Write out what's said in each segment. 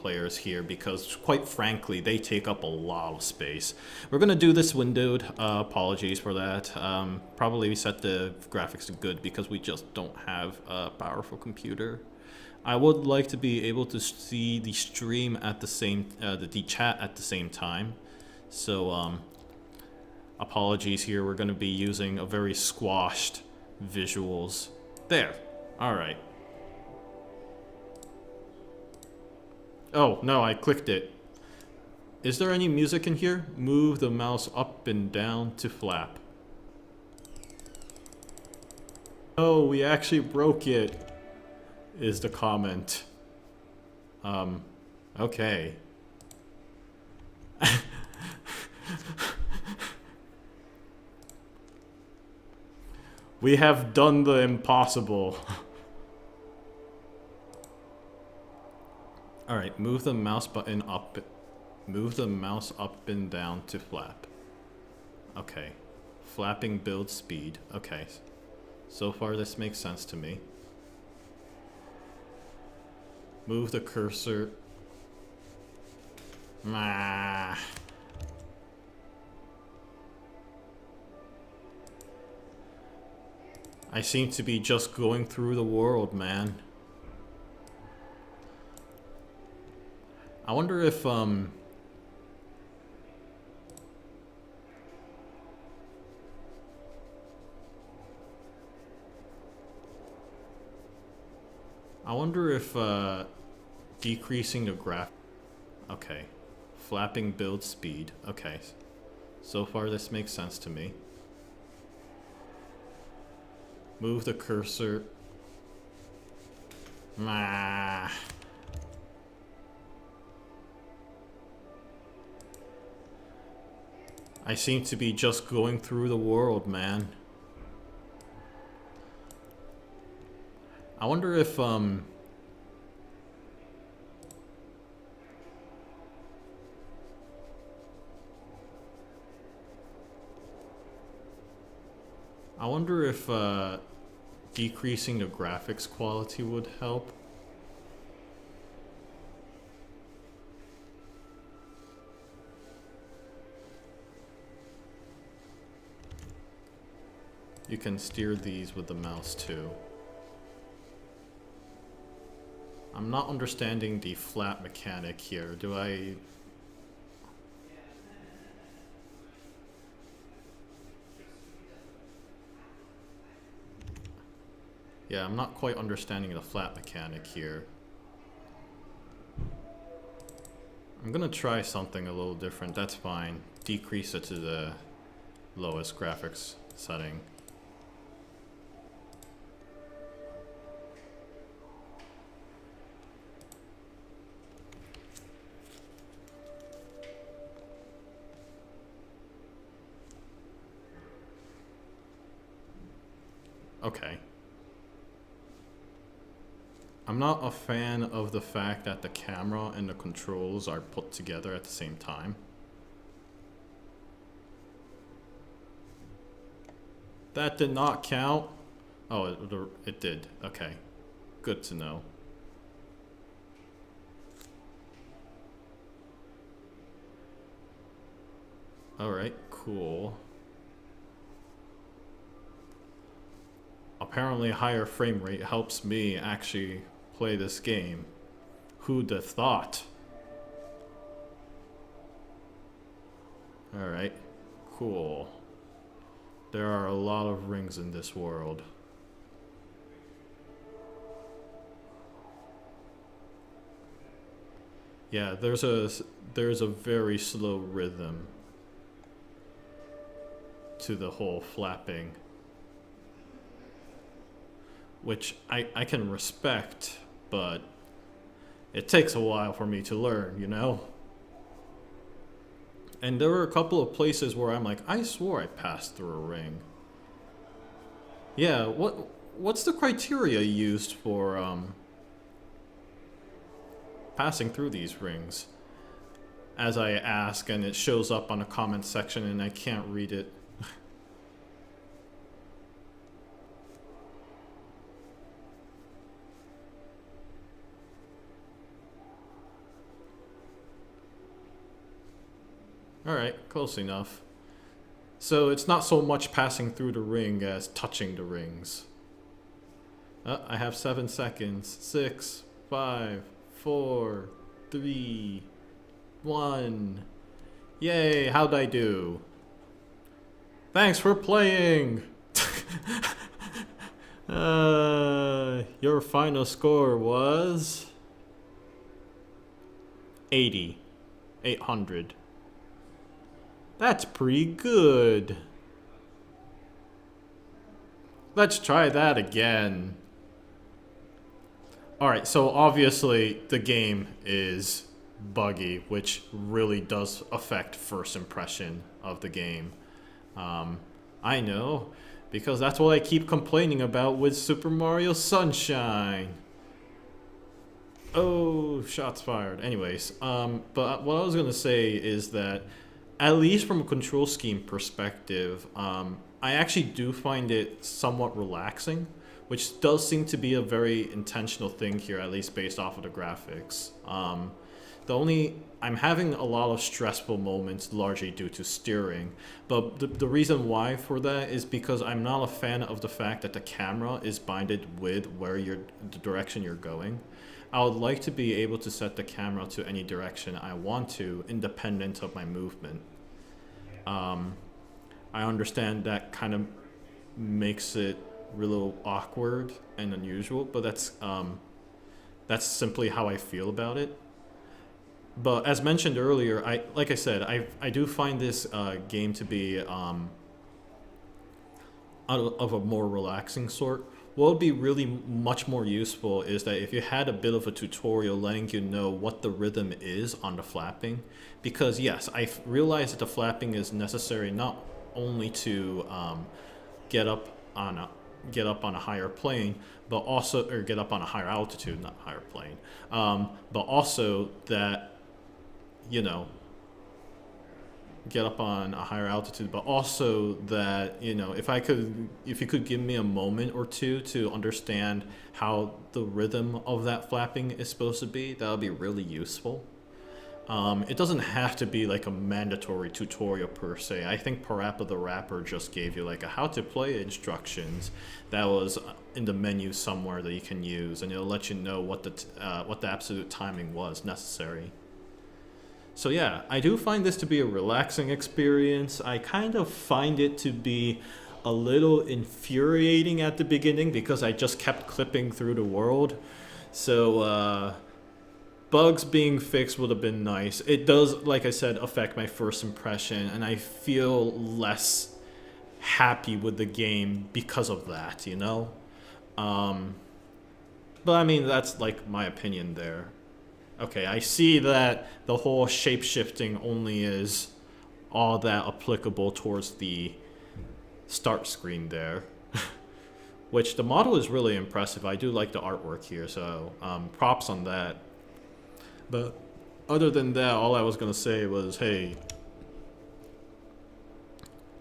players here because, quite frankly, they take up a lot of space. We're going to do this windowed. Apologies for that. Probably set the graphics to good because we just don't have a powerful computer. I would like to be able to see the stream at the same, the chat at the same time. So, apologies here. We're going to be using a very squashed visuals. There. All right. Oh, no, I clicked it. Is there any music in here? Move the mouse up and down to flap. Oh, we actually broke it, is the comment. Okay. We have done the impossible. Alright, move the mouse button up. Move the mouse up and down to flap. Okay. Flapping builds speed. Okay. So far this makes sense to me. Move the cursor. Ah. I seem to be just going through the world, man. I wonder if, I wonder if, decreasing the graph... Okay. Flapping build speed. Okay. So far this makes sense to me. Move the cursor. Ah. I seem to be just going through the world, man. I wonder if, I wonder if, decreasing the graphics quality would help. You can steer these with the mouse too. I'm not understanding the flat mechanic here. Do I... Yeah, I'm not quite understanding the flat mechanic here. I'm gonna try something a little different. That's fine. Decrease it to the lowest graphics setting. Okay. I'm not a fan of the fact that the camera and the controls are put together at the same time. That did not count. Oh, it did. Okay. Good to know. Alright, cool. Apparently higher frame rate helps me actually play this game. Who'd have thought? Alright, cool. There are a lot of rings in this world. Yeah, there's a very slow rhythm to the whole flapping, which I can respect, but it takes a while for me to learn, you know? And there were a couple of places where I'm like, I swore I passed through a ring. Yeah, what's the criteria used for passing through these rings? As I ask, and it shows up on a comment section and I can't read it. Alright, close enough. So it's not so much passing through the ring as touching the rings. I have 7 seconds. 6, 5, 4, 3, 1. Yay, how'd I do? Thanks for playing! Your final score was 80. 800. That's pretty good. Let's try that again. Alright, so obviously the game is buggy, which really does affect first impression of the game. I know, because that's what I keep complaining about with Super Mario Sunshine. Oh, shots fired. Anyways, but what I was gonna say is that, at least from a control scheme perspective, I actually do find it somewhat relaxing, which does seem to be a very intentional thing here, at least based off of the graphics. I'm having a lot of stressful moments largely due to steering, but the reason why for that is because I'm not a fan of the fact that the camera is binded with the direction you're going. I would like to be able to set the camera to any direction I want to, independent of my movement. I understand that kind of makes it a little awkward and unusual, but that's simply how I feel about it. But as mentioned earlier, like I said, I do find this game to be of a more relaxing sort. What would be really much more useful is that if you had a bit of a tutorial letting you know what the rhythm is on the flapping, because yes, I realize that the flapping is necessary not only to get up on a higher plane, but also, or get up on a higher altitude, not higher plane, but also that, you know, get up on a higher altitude, but also that, you know, if you could give me a moment or two to understand how the rhythm of that flapping is supposed to be, that would be really useful. It doesn't have to be like a mandatory tutorial per se. I think Parappa the Rapper just gave you like a how to play instructions that was in the menu somewhere that you can use, and it'll let you know what the absolute timing was necessary. So yeah, I do find this to be a relaxing experience. I kind of find it to be a little infuriating at the beginning because I just kept clipping through the world. So bugs being fixed would have been nice. It does, like I said, affect my first impression, and I feel less happy with the game because of that, you know? But I mean, that's like my opinion there. Okay, I see that the whole shape-shifting only is all that applicable towards the start screen there. Which the model is really impressive. I do like the artwork here, so props on that. But other than that, all I was going to say was, hey,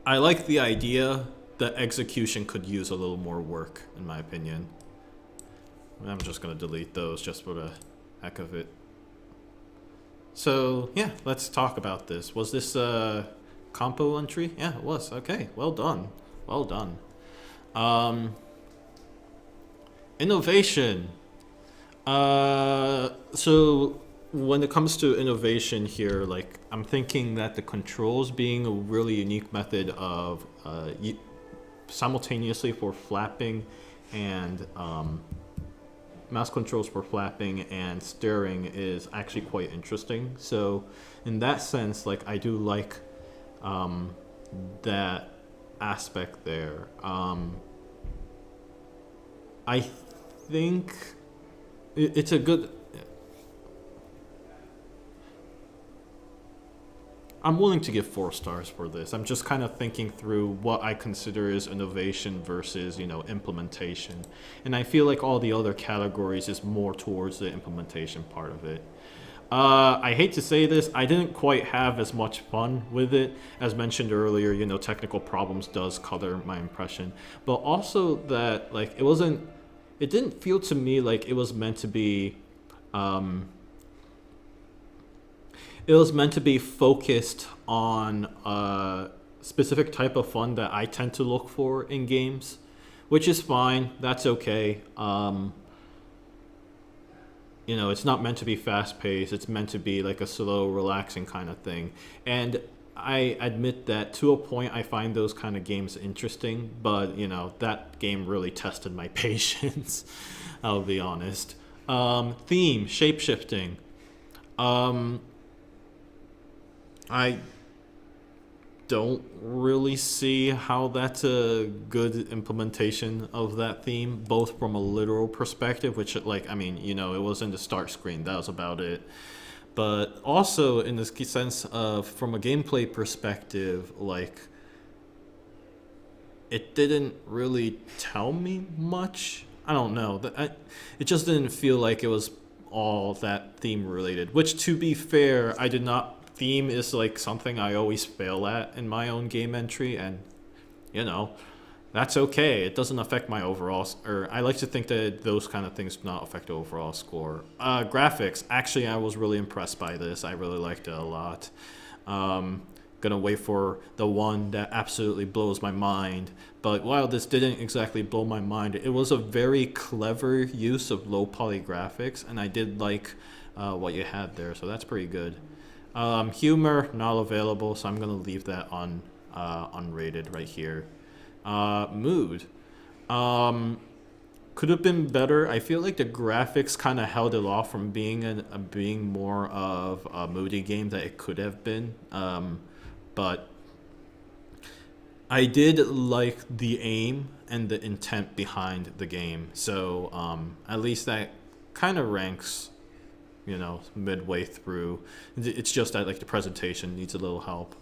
I like the idea. The execution could use a little more work, in my opinion. I'm just going to delete those just for the heck of it. So, yeah, let's talk about this. Was this a compo entry? Yeah, it was. Okay, well done. Well done. Innovation. So, when it comes to innovation here, like, I'm thinking that the controls being a really unique method of simultaneously for flapping and mouse controls for flapping and steering is actually quite interesting. So in that sense, like, I do like that aspect there. I think it's a good... I'm willing to give 4 stars for this. I'm just kind of thinking through what I consider is innovation versus, you know, implementation. And I feel like all the other categories is more towards the implementation part of it. I hate to say this, I didn't quite have as much fun with it. As mentioned earlier, you know, technical problems does color my impression. But also that, like, it didn't feel to me like it was meant to be... it was meant to be focused on a specific type of fun that I tend to look for in games, which is fine. That's okay. You know, it's not meant to be fast paced. It's meant to be like a slow, relaxing kind of thing. And I admit that to a point, I find those kind of games interesting. But you know, that game really tested my patience. I'll be honest. Theme, shape shifting. I don't really see how that's a good implementation of that theme, both from a literal perspective, which, like, I mean, you know, it was in the start screen, that was about it. But also in the sense of, from a gameplay perspective, like, it didn't really tell me much. I don't know. It just didn't feel like it was all that theme related, which, to be fair, I did not. Theme is like something I always fail at in my own game entry, and you know, that's okay. It doesn't affect my overall, or I like to think that those kind of things do not affect the overall score. Graphics, actually, I was really impressed by this. I really liked it a lot. Gonna wait for the one that absolutely blows my mind. But while this didn't exactly blow my mind, it was a very clever use of low poly graphics, and I did like what you had there, so that's pretty good. Humor, not available, so I'm going to leave that on unrated right here. Mood. Could have been better. I feel like the graphics kind of held it off from being being more of a moody game that it could have been. But I did like the aim and the intent behind the game. So at least that kind of ranks, you know, midway through. It's just that, like, the presentation needs a little help.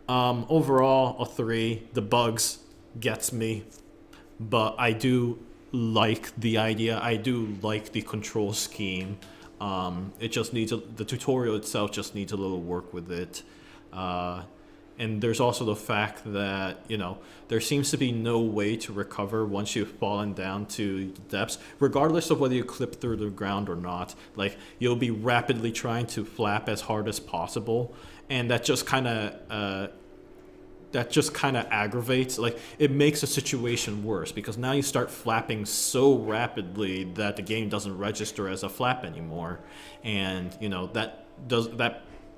Overall, a 3. The bugs gets me, but I do like the idea. I do like the control scheme. It just needs the tutorial itself just needs a little work with it. And there's also the fact that, you know, there seems to be no way to recover once you've fallen down to the depths, regardless of whether you clip through the ground or not. Like, you'll be rapidly trying to flap as hard as possible, and that just kind of aggravates. Like, it makes the situation worse because now you start flapping so rapidly that the game doesn't register as a flap anymore, and you know that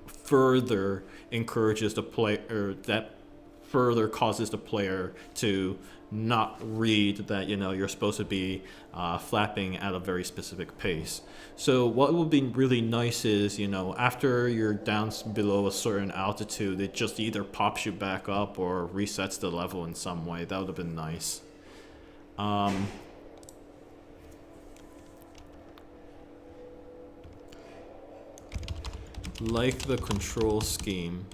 further encourages the player, that further causes the player to not read that, you know, you're supposed to be flapping at a very specific pace. So what would be really nice is, you know, after you're down below a certain altitude, it just either pops you back up or resets the level in some way. That would have been nice. Like the control scheme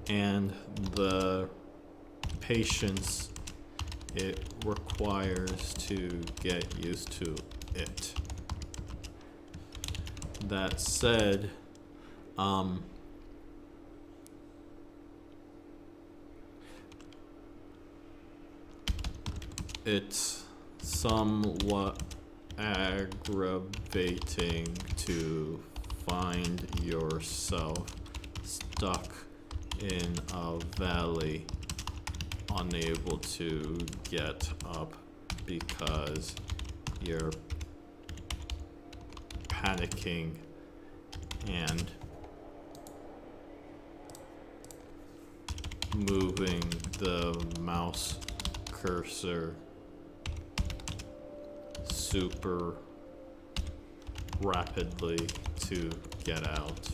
and the patience it requires to get used to it. That said, it's somewhat aggravating to find yourself stuck in a valley, unable to get up because you're panicking and moving the mouse cursor super rapidly to get out.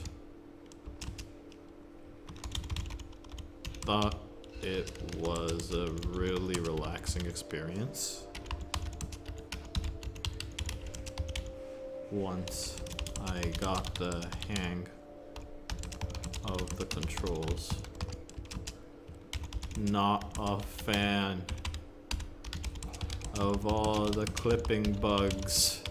Thought it was a really relaxing experience. Once I got the hang of the controls. Not a fan of all the clipping bugs.